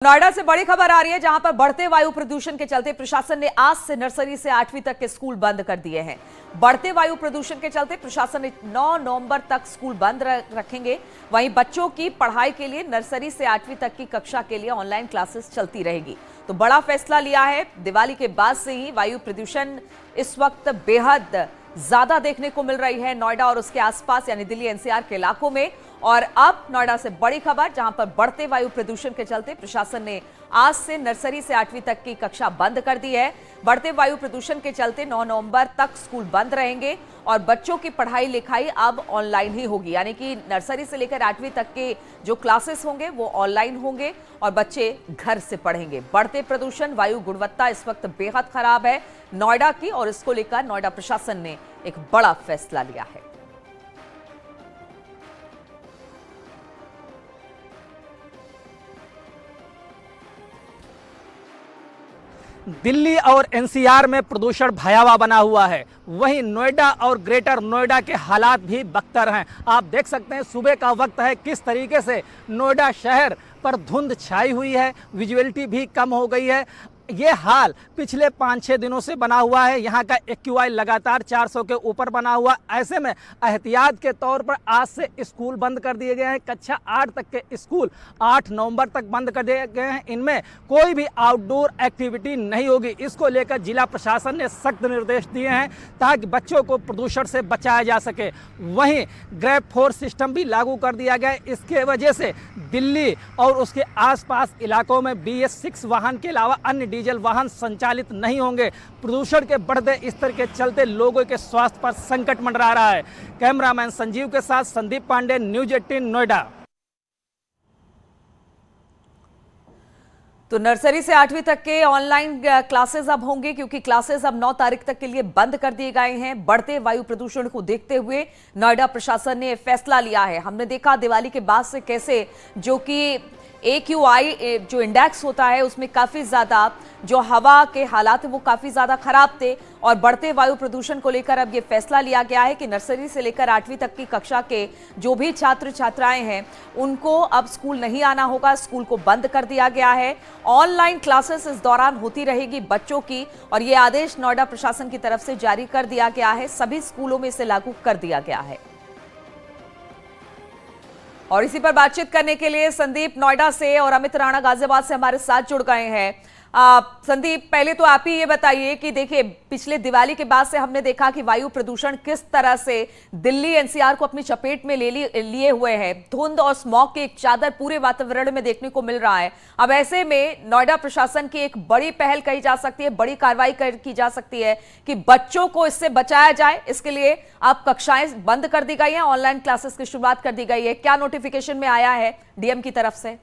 नोएडा से बड़ी खबर आ रही है, जहां पर बढ़ते वायु प्रदूषण के चलते प्रशासन ने आज से नर्सरी से 8वीं तक के स्कूल बंद कर दिए हैं। बढ़ते वायु प्रदूषण के चलते प्रशासन ने 9 नवंबर तक स्कूल बंद रखेंगे। वहीं बच्चों की पढ़ाई के लिए नर्सरी से 8वीं तक की कक्षा के लिए ऑनलाइन क्लासेस चलती रहेगी। तो बड़ा फैसला लिया है। दिवाली के बाद से ही वायु प्रदूषण इस वक्त बेहद ज्यादा देखने को मिल रही है नोएडा और उसके आसपास यानी दिल्ली एनसीआर के इलाकों में। और अब नोएडा से बड़ी खबर, जहां पर बढ़ते वायु प्रदूषण के चलते प्रशासन ने आज से नर्सरी से 8वीं तक की कक्षा बंद कर दी है। बढ़ते वायु प्रदूषण के चलते 9 नवंबर तक स्कूल बंद रहेंगे और बच्चों की पढ़ाई लिखाई अब ऑनलाइन ही होगी, यानी कि नर्सरी से लेकर 8वीं तक के जो क्लासेस होंगे वो ऑनलाइन होंगे और बच्चे घर से पढ़ेंगे। बढ़ते प्रदूषण, वायु गुणवत्ता इस वक्त बेहद खराब है नोएडा की और इसको लेकर नोएडा प्रशासन ने एक बड़ा फैसला लिया है। दिल्ली और एनसीआर में प्रदूषण भयावह बना हुआ है, वहीं नोएडा और ग्रेटर नोएडा के हालात भी बदतर हैं। आप देख सकते हैं सुबह का वक्त है, किस तरीके से नोएडा शहर पर धुंध छाई हुई है, विजुअलिटी भी कम हो गई है। ये हाल पिछले 5-6 दिनों से बना हुआ है। यहाँ का AQI लगातार 400 के ऊपर बना हुआ। ऐसे में एहतियात के तौर पर आज से स्कूल बंद कर दिए गए हैं। कक्षा 8 तक के स्कूल 8 नवंबर तक बंद कर दिए गए हैं। इनमें कोई भी आउटडोर एक्टिविटी नहीं होगी। इसको लेकर जिला प्रशासन ने सख्त निर्देश दिए हैं ताकि बच्चों को प्रदूषण से बचाया जा सके। वहीं ग्रैब फोर्स सिस्टम भी लागू कर दिया गया है। इसके वजह से दिल्ली और उसके आसपास इलाकों में BS6 वाहन के अलावा अन्य डीजल वाहन संचालित नहीं होंगे। प्रदूषण के बढ़ते स्तर के चलते लोगों के स्वास्थ्य पर संकट मंडरा रहा है। कैमरामैन संजीव के साथ संदीप पांडे, न्यूज 18 नोएडा। तो नर्सरी से 8वीं तक के ऑनलाइन क्लासेस अब होंगे, क्योंकि क्लासेस अब 9 तारीख तक के लिए बंद कर दिए गए हैं। बढ़ते वायु प्रदूषण को देखते हुए नोएडा प्रशासन ने फैसला लिया है। हमने देखा दिवाली के बाद से कैसे जो कि AQI जो इंडेक्स होता है उसमें काफी ज्यादा जो हवा के हालात है वो काफी ज्यादा खराब थे और बढ़ते वायु प्रदूषण को लेकर अब ये फैसला लिया गया है कि नर्सरी से लेकर 8वीं तक की कक्षा के जो भी छात्र छात्राएं हैं उनको अब स्कूल नहीं आना होगा। स्कूल को बंद कर दिया गया है। ऑनलाइन क्लासेस इस दौरान होती रहेगी बच्चों की और ये आदेश नोएडा प्रशासन की तरफ से जारी कर दिया गया है। सभी स्कूलों में इसे लागू कर दिया गया है। और इसी पर बातचीत करने के लिए संदीप नोएडा से और अमित राणा गाजियाबाद से हमारे साथ जुड़ गए हैं। संदीप, पहले तो आप ही ये बताइए कि देखिए पिछले दिवाली के बाद से हमने देखा कि वायु प्रदूषण किस तरह से दिल्ली एनसीआर को अपनी चपेट में लिए हुए है। धुंध और स्मॉग की एक चादर पूरे वातावरण में देखने को मिल रहा है। अब ऐसे में नोएडा प्रशासन की एक बड़ी पहल कही जा सकती है, बड़ी कार्रवाई की जा सकती है कि बच्चों को इससे बचाया जाए। इसके लिए अब कक्षाएं बंद कर दी गई है, ऑनलाइन क्लासेस की शुरुआत कर दी गई है। क्या नोटिफिकेशन में आया है DM की तरफ से?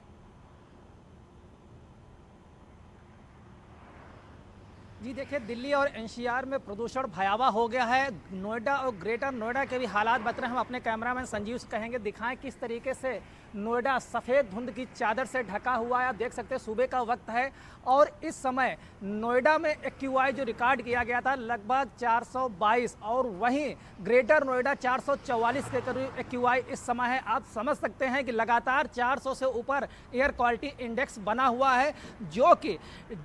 जी देखिए, दिल्ली और एनसीआर में प्रदूषण भयावह हो गया है। नोएडा और ग्रेटर नोएडा के भी हालात बता रहे हैं। हम अपने कैमरामैन संजीव से कहेंगे दिखाएं किस तरीके से नोएडा सफ़ेद धुंध की चादर से ढका हुआ है। आप देख सकते हैं सुबह का वक्त है और इस समय नोएडा में AQI जो रिकॉर्ड किया गया था लगभग 422 और वहीं ग्रेटर नोएडा 444 के करीब AQI इस समय है। आप समझ सकते हैं कि लगातार 400 से ऊपर एयर क्वालिटी इंडेक्स बना हुआ है, जो कि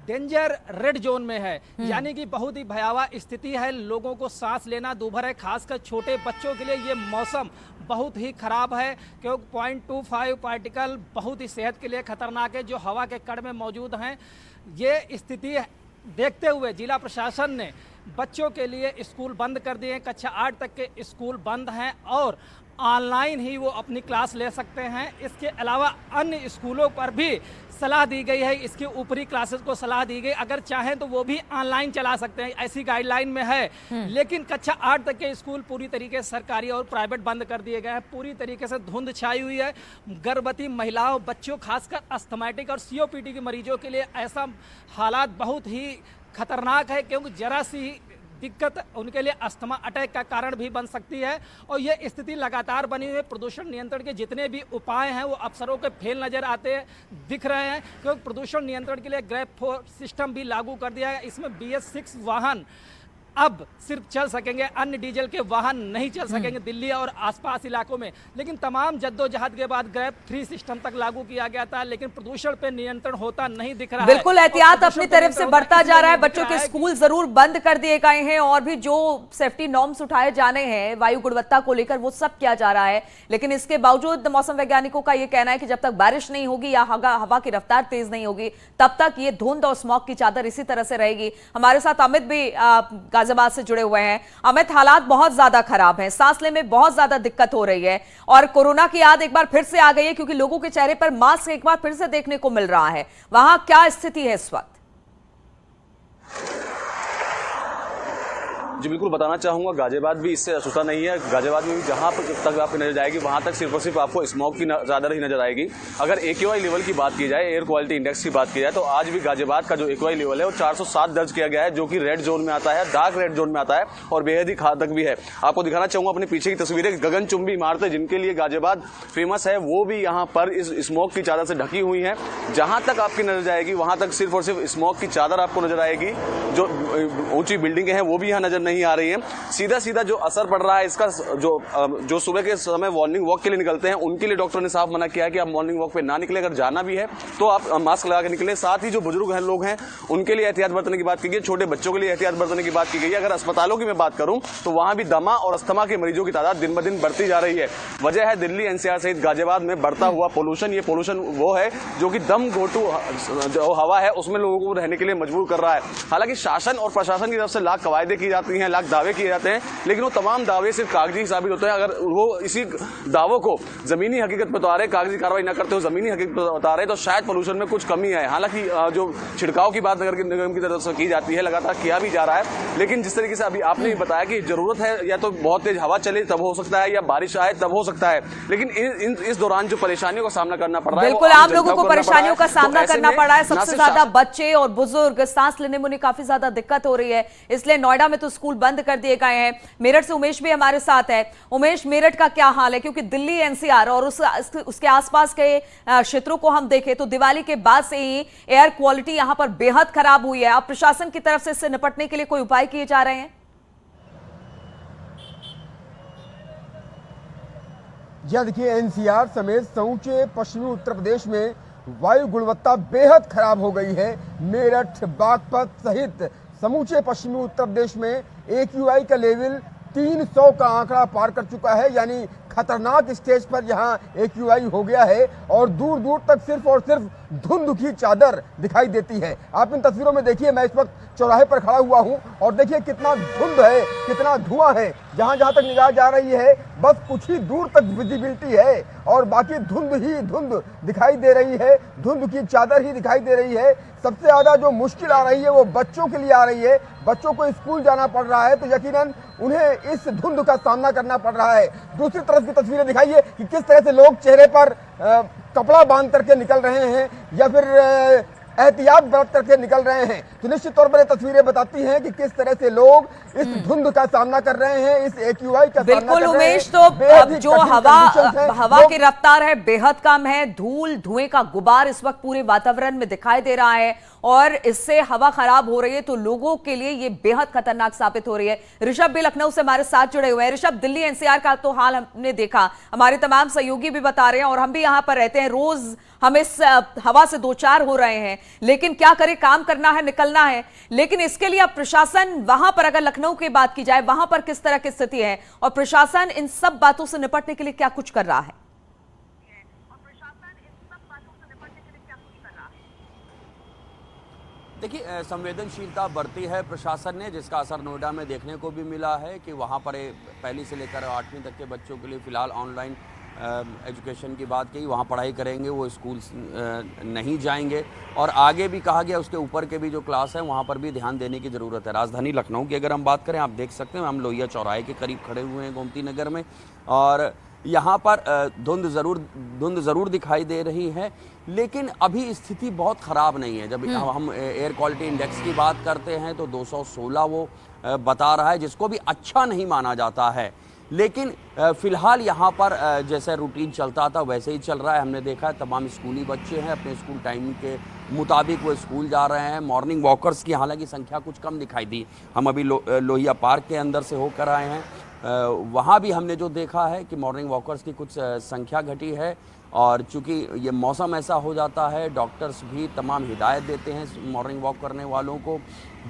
डेंजर रेड जोन में है, यानी कि बहुत ही भयावह स्थिति है। लोगों को सांस लेना दूभर है, खासकर छोटे बच्चों के लिए ये मौसम बहुत ही खराब है, क्योंकि 0.25 पार्टिकल बहुत ही सेहत के लिए खतरनाक है जो हवा के कण में मौजूद हैं। ये स्थिति देखते हुए जिला प्रशासन ने बच्चों के लिए स्कूल बंद कर दिए हैं। कक्षा 8 तक के स्कूल बंद हैं और ऑनलाइन ही वो अपनी क्लास ले सकते हैं। इसके अलावा अन्य स्कूलों पर भी सलाह दी गई है, इसके ऊपरी क्लासेस को सलाह दी गई, अगर चाहें तो वो भी ऑनलाइन चला सकते हैं, ऐसी गाइडलाइन में है। लेकिन कक्षा 8 तक के स्कूल पूरी तरीके से सरकारी और प्राइवेट बंद कर दिए गए हैं। पूरी तरीके से धुंध छाई हुई है। गर्भवती महिलाओं, बच्चों, खासकर अस्थमाटिक और COPD के मरीजों के लिए ऐसा हालात बहुत ही खतरनाक है, क्योंकि जरा सी दिक्कत उनके लिए अस्थमा अटैक का कारण भी बन सकती है। और ये स्थिति लगातार बनी हुई है। प्रदूषण नियंत्रण के जितने भी उपाय हैं वो अफसरों के फेल नजर आते दिख रहे हैं, क्योंकि प्रदूषण नियंत्रण के लिए ग्रैब फोर्स सिस्टम भी लागू कर दिया है। इसमें BS6 वाहन अब सिर्फ चल सकेंगे, अन्य डीजल के वाहन नहीं चल सकेंगे दिल्ली और आसपास इलाकों में। लेकिन तमाम जद्दोजहद के बाद ग्रेड 3 सिस्टम तक लागू किया गया था, लेकिन प्रदूषण पे नियंत्रण होता नहीं दिख रहा है। बिल्कुल एहतियात अपनी तरफ से बढ़ता जा रहा है। बच्चों के स्कूल जरूर बंद कर दिए गए हैं और भी जो सेफ्टी नॉर्म्स उठाए जाने हैं वायु गुणवत्ता को लेकर वो सब किया जा रहा है। लेकिन इसके बावजूद मौसम वैज्ञानिकों का यह कहना है कि जब तक बारिश नहीं होगी या हवा की रफ्तार तेज नहीं होगी तब तक ये धुंध और स्मॉग की चादर इसी तरह से रहेगी। हमारे साथ अमित भी गाजियाबाद से जुड़े हुए हैं। अमित, हालात बहुत ज्यादा खराब हैं, सांस लेने में बहुत ज्यादा दिक्कत हो रही है और कोरोना की याद एक बार फिर से आ गई है क्योंकि लोगों के चेहरे पर मास्क एक बार फिर से देखने को मिल रहा है। वहां क्या स्थिति है इस वक्त? जी बिल्कुल बताना चाहूँगा, गाजियाबाद भी इससे अछूता नहीं है। गाजियाबाद में भी जहाँ तक आपकी नजर जाएगी वहाँ तक सिर्फ और सिर्फ आपको स्मॉग की चादर ही नजर आएगी। अगर AQI लेवल की बात की जाए, एयर क्वालिटी इंडेक्स की बात की जाए, तो आज भी गाजियाबाद का जो AQI लेवल है वो 407 दर्ज किया गया है, जो कि रेड जोन में आता है, डार्क रेड जोन में आता है और बेहद ही घातक भी है। आपको दिखाना चाहूँगा अपने पीछे की तस्वीरें, गगनचुंबी इमारतें जिनके लिए गाजियाबाद फेमस है वो भी यहाँ पर इस स्मॉग की चादर से ढकी हुई है। जहाँ तक आपकी नजर जाएगी वहाँ तक सिर्फ और सिर्फ स्मॉग की चादर आपको नजर आएगी। जो ऊंची बिल्डिंगें हैं वो भी यहाँ नजर नहीं आ रही हैं। सीधा सीधा जो असर पड़ रहा है इसका, जो सुबह के समय मॉर्निंग वॉक के लिए निकलते हैं उनके लिए डॉक्टर ने साफ मना किया है कि आप मॉर्निंग वॉक पे ना निकले। अगर जाना भी है तो आप मास्क लगा के निकलें। साथ ही जो बुजुर्ग हैं लोग हैं उनके लिए एहतियात बरतने की बात की गई, छोटे बच्चों के लिए एहतियात बरतने की बात की गई है। अगर अस्पतालों की मैं बात करूं तो वहां भी दमा और अस्थमा के मरीजों की तादाद दिन ब दिन बढ़ती जा रही है। वजह है दिल्ली NCR सहित गाजियाबाद में बढ़ता हुआ पोल्यूशन। ये पोल्यूशन वो है जो कि दम घोटू जो हवा है उसमें लोगों को रहने के लिए मजबूर कर रहा है। हालांकि शासन और प्रशासन की तरफ से लाख कवायदे की जाती हैं, लाख दावे किए जाते हैं, लेकिन वो तमाम दावे सिर्फ कागजी साबित होते हैं। अगर वो इसी दावों को जमीनी हकीकत पर उतारे, कागजी कार्रवाई न करते हो जमीनी हकीकत पर उतारे तो शायद पोल्यूशन में कुछ कमी है। हालांकि जो छिड़काव की बात नगर निगम की तरफ से की जाती है, लगातार किया भी जा रहा है, लेकिन जिस तरीके से अभी आपने भी बताया कि जरूरत है या तो बहुत तेज हवा चले तब हो सकता है या बारिश आए तब हो सकता है, लेकिन इस दौरान जो परेशानियों का सामना करना पड़ रहा है, बिल्कुल आम लोगों को परेशानियों का सामना करना पड़ रहा है। सबसे ज्यादा बच्चे और बुजुर्ग, सांस लेने में काफी ज्यादा दिक्कत हो रही है, इसलिए नोएडा में तो स्कूल बंद कर दिए गए हैं। मेरठ से उमेश भी हमारे साथ है। उमेश, मेरठ का क्या हाल है? क्योंकि दिल्ली NCR और उसके आसपास के क्षेत्रों को हम देखें तो दिवाली के बाद से ही एयर क्वालिटी यहां पर बेहद खराब हुई है। अब प्रशासन की तरफ से इससे निपटने के लिए कोई उपाय किए जा रहे हैं? जी देखिए, NCR समेत समूचे पश्चिमी उत्तर प्रदेश में वायु गुणवत्ता बेहद खराब हो गई है। मेरठ, बागपत सहित समूचे पश्चिमी उत्तर प्रदेश में AQI का लेवल 300 का आंकड़ा पार कर चुका है, यानी खतरनाक स्टेज पर यहाँ AQI हो गया है और दूर दूर तक सिर्फ और सिर्फ धुंध की चादर दिखाई देती है। आप इन तस्वीरों में देखिए, मैं इस वक्त चौराहे पर खड़ा हुआ हूँ और देखिए कितना धुंध है, कितना धुआं है। जहाँ जहाँ तक निगाह जा रही है बस कुछ ही दूर तक विजिबिलिटी है और बाकी धुंध ही धुंध दिखाई दे रही है, धुंध की चादर ही दिखाई दे रही है। सबसे ज्यादा जो मुश्किल आ रही है वो बच्चों के लिए आ रही है। बच्चों को स्कूल जाना पड़ रहा है तो यकीनन उन्हें इस धुंध का सामना करना पड़ रहा है। दूसरी तरफ की तस्वीरें दिखाइए कि किस तरह से लोग चेहरे पर कपड़ा बांध करके निकल रहे हैं या फिर एहतियात बरत करके निकल रहे हैं। तो निश्चित तौर पर ये तस्वीरें बताती हैं कि किस तरह से लोग इस धुंध का सामना कर रहे हैं, इस AQI का बिल्कुल उमेश, तो अब जो हवा की रफ्तार है बेहद कम है, धूल धुएं का गुबार इस वक्त पूरे वातावरण में दिखाई दे रहा है और इससे हवा खराब हो रही है तो लोगों के लिए ये बेहद खतरनाक साबित हो रही है। ऋषभ भी लखनऊ से हमारे साथ जुड़े हुए हैं। ऋषभ, दिल्ली NCR का तो हाल हमने देखा, हमारे तमाम सहयोगी भी बता रहे हैं और हम भी यहाँ पर रहते हैं, रोज हम इस हवा से दो चार हो रहे हैं, लेकिन क्या करें, काम करना है, निकलना है। लेकिन इसके लिए अब प्रशासन वहां पर, अगर लखनऊ की बात की जाए, वहां पर किस तरह की स्थिति है और प्रशासन इन सब बातों से निपटने के लिए क्या कुछ कर रहा है? देखिए, संवेदनशीलता बढ़ती है प्रशासन ने, जिसका असर नोएडा में देखने को भी मिला है कि वहाँ पर पहली से लेकर 8वीं तक के बच्चों के लिए फ़िलहाल ऑनलाइन एजुकेशन की बात की, वहाँ पढ़ाई करेंगे, वो स्कूल नहीं जाएंगे और आगे भी कहा गया उसके ऊपर के भी जो क्लास है वहाँ पर भी ध्यान देने की ज़रूरत है। राजधानी लखनऊ की अगर हम बात करें, आप देख सकते हैं हम लोहिया चौराहे के करीब खड़े हुए हैं गोमती नगर में और यहाँ पर धुंध ज़रूर दिखाई दे रही है, लेकिन अभी स्थिति बहुत ख़राब नहीं है। जब हम एयर क्वालिटी इंडेक्स की बात करते हैं तो 216 वो बता रहा है, जिसको भी अच्छा नहीं माना जाता है। लेकिन फिलहाल यहाँ पर जैसे रूटीन चलता था वैसे ही चल रहा है। हमने देखा है तमाम स्कूली बच्चे हैं अपने स्कूल टाइम के मुताबिक वो स्कूल जा रहे हैं। मॉर्निंग वॉकर्स की हालांकि संख्या कुछ कम दिखाई दी। हम अभी लोहिया पार्क के अंदर से होकर आए हैं, वहाँ भी हमने जो देखा है कि मॉर्निंग वॉकर्स की कुछ संख्या घटी है। और चूँकि ये मौसम ऐसा हो जाता है, डॉक्टर्स भी तमाम हिदायत देते हैं मॉर्निंग वॉक करने वालों को।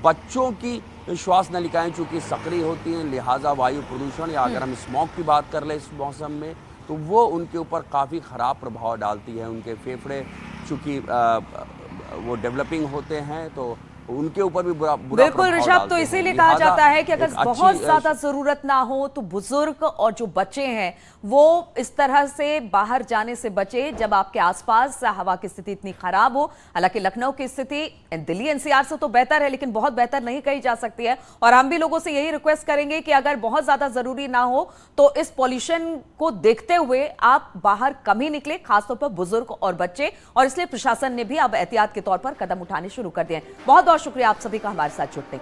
बच्चों की श्वास नलिकाएं चूँकि सक्रिय होती हैं, लिहाजा वायु प्रदूषण या अगर हम स्मॉग की बात कर लें इस मौसम में, तो वो उनके ऊपर काफ़ी ख़राब प्रभाव डालती है। उनके फेफड़े चूँकि वो डेवलपिंग होते हैं तो उनके ऊपर भी बुरा बिल्कुल ऋषभ, तो इसीलिए कहा जाता है कि अगर बहुत ज्यादा जरूरत ना हो तो बुजुर्ग और जो बच्चे हैं वो इस तरह से बाहर जाने से बचे जब आपके आसपास हवा की स्थिति इतनी खराब हो। हालांकि लखनऊ की स्थिति दिल्ली एनसीआर से तो बेहतर है, लेकिन बहुत बेहतर नहीं कही जा सकती है। और हम भी लोगों से यही रिक्वेस्ट करेंगे कि अगर बहुत ज्यादा जरूरी ना हो तो इस पॉल्यूशन को देखते हुए आप बाहर कम ही निकले, खासतौर पर बुजुर्ग और बच्चे। और इसलिए प्रशासन ने भी अब एहतियात के तौर पर कदम उठाने शुरू कर दिए हैं। बहुत बहुत शुक्रिया आप सभी का हमारे साथ जुड़ने के लिए।